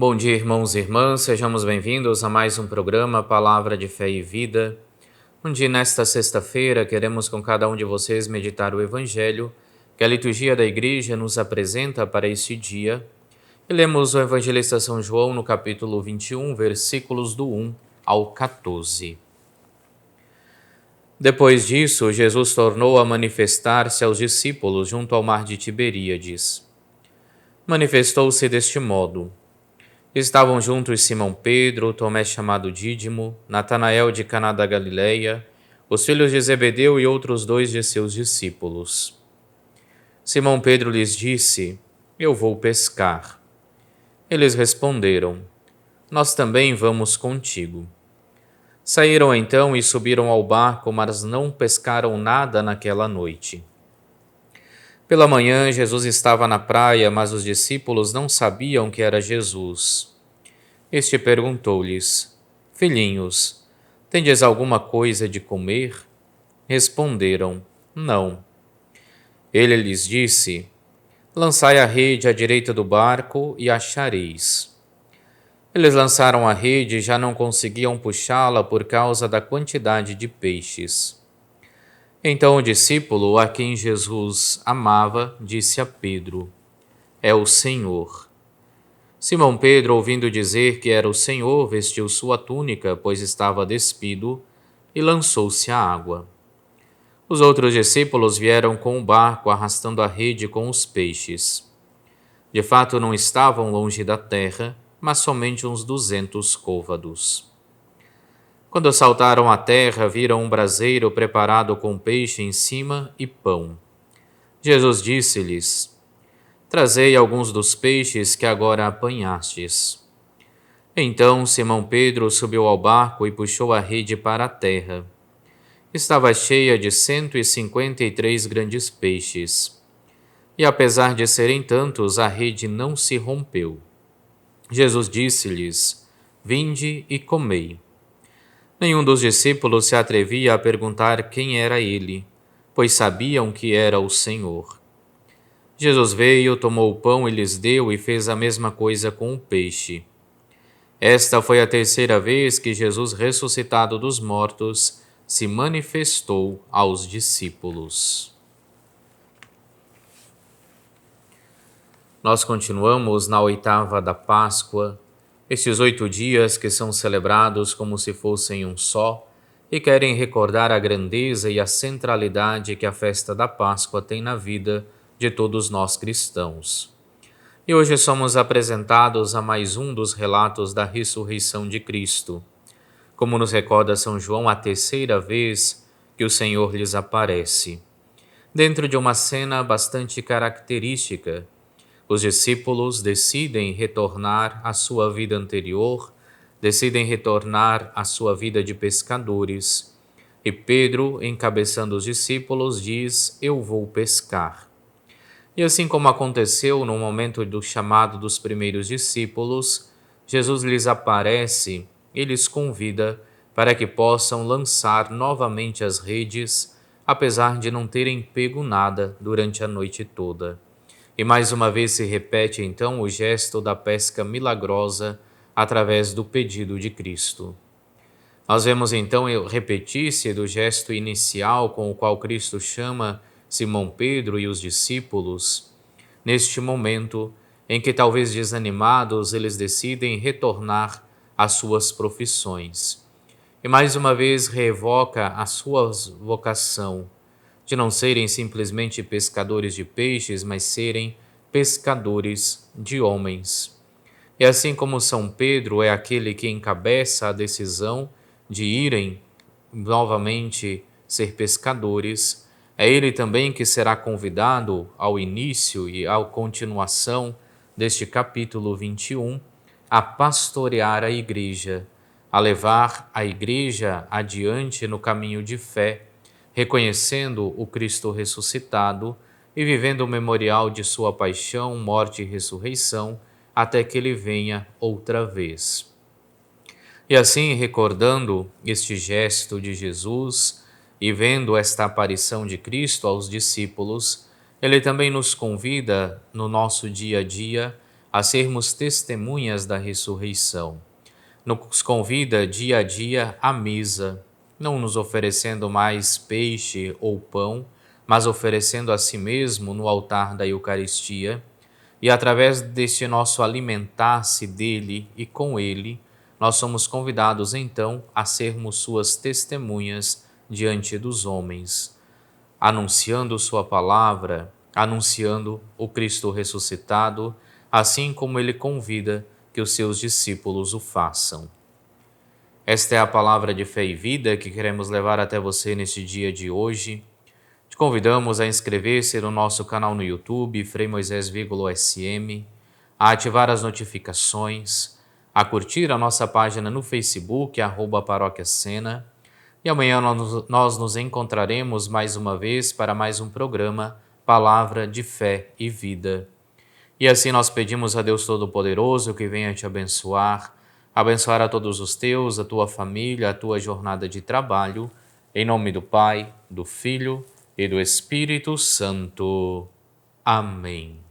Bom dia, irmãos e irmãs, sejamos bem-vindos a mais um programa Palavra de Fé e Vida, onde nesta sexta-feira queremos com cada um de vocês meditar o Evangelho que a liturgia da Igreja nos apresenta para este dia. E lemos o Evangelista São João no capítulo 21, versículos do 1 ao 14. Depois disso, Jesus tornou a manifestar-se aos discípulos junto ao mar de Tiberíades. Manifestou-se deste modo. Estavam juntos Simão Pedro, Tomé chamado Dídimo, Natanael de Caná da Galileia, os filhos de Zebedeu e outros 2 de seus discípulos. Simão Pedro lhes disse: Eu vou pescar. Eles responderam: Nós também vamos contigo. Saíram então e subiram ao barco, mas não pescaram nada naquela noite. Pela manhã, Jesus estava na praia, mas os discípulos não sabiam que era Jesus. Este perguntou-lhes: Filhinhos, tendes alguma coisa de comer? Responderam: Não. Ele lhes disse: Lançai a rede à direita do barco e achareis. Eles lançaram a rede e já não conseguiam puxá-la por causa da quantidade de peixes. Então o discípulo a quem Jesus amava disse a Pedro: É o Senhor. Simão Pedro, ouvindo dizer que era o Senhor, vestiu sua túnica, pois estava despido, e lançou-se à água. Os outros discípulos vieram com o barco, arrastando a rede com os peixes. De fato, não estavam longe da terra, mas somente uns 200 côvados. Quando saltaram à terra, viram um braseiro preparado com peixe em cima e pão. Jesus disse-lhes: Trazei alguns dos peixes que agora apanhastes. Então Simão Pedro subiu ao barco e puxou a rede para a terra. Estava cheia de 153 grandes peixes. E apesar de serem tantos, a rede não se rompeu. Jesus disse-lhes: Vinde e comei. Nenhum dos discípulos se atrevia a perguntar quem era ele, pois sabiam que era o Senhor. Jesus veio, tomou o pão e lhes deu e fez a mesma coisa com o peixe. Esta foi a terceira vez que Jesus, ressuscitado dos mortos, se manifestou aos discípulos. Nós continuamos na oitava da Páscoa, estes 8 dias que são celebrados como se fossem um só e querem recordar a grandeza e a centralidade que a festa da Páscoa tem na vida de todos nós cristãos. E hoje somos apresentados a mais um dos relatos da ressurreição de Cristo. Como nos recorda São João, a terceira vez que o Senhor lhes aparece. Dentro de uma cena bastante característica, os discípulos decidem retornar à sua vida anterior, decidem retornar à sua vida de pescadores. E Pedro, encabeçando os discípulos, diz: Eu vou pescar. E assim como aconteceu no momento do chamado dos primeiros discípulos, Jesus lhes aparece e lhes convida para que possam lançar novamente as redes, apesar de não terem pego nada durante a noite toda. E mais uma vez se repete então o gesto da pesca milagrosa através do pedido de Cristo. Nós vemos então repetir-se do gesto inicial com o qual Cristo chama Simão Pedro e os discípulos, neste momento em que, talvez desanimados, eles decidem retornar às suas profissões. E mais uma vez reevoca a sua vocação, de não serem simplesmente pescadores de peixes, mas serem pescadores de homens. E assim como São Pedro é aquele que encabeça a decisão de irem novamente ser pescadores, é ele também que será convidado ao início e à continuação deste capítulo 21 a pastorear a Igreja, a levar a Igreja adiante no caminho de fé, reconhecendo o Cristo ressuscitado e vivendo o memorial de sua paixão, morte e ressurreição, até que ele venha outra vez. E assim, recordando este gesto de Jesus e vendo esta aparição de Cristo aos discípulos, ele também nos convida, no nosso dia a dia, a sermos testemunhas da ressurreição. Nos convida dia a dia à mesa, não nos oferecendo mais peixe ou pão, mas oferecendo a si mesmo no altar da Eucaristia, e através deste nosso alimentar-se dele e com ele, nós somos convidados então a sermos suas testemunhas diante dos homens, anunciando sua palavra, anunciando o Cristo ressuscitado, assim como ele convida que os seus discípulos o façam. Esta é a palavra de fé e vida que queremos levar até você neste dia de hoje. Te convidamos a inscrever-se no nosso canal no YouTube, Frei Moisés SM, a ativar as notificações, a curtir a nossa página no Facebook, @Paróquia Sena. E amanhã nós nos encontraremos mais uma vez para mais um programa Palavra de Fé e Vida. E assim nós pedimos a Deus Todo-Poderoso que venha te abençoar, abençoar a todos os teus, a tua família, a tua jornada de trabalho, em nome do Pai, do Filho e do Espírito Santo. Amém.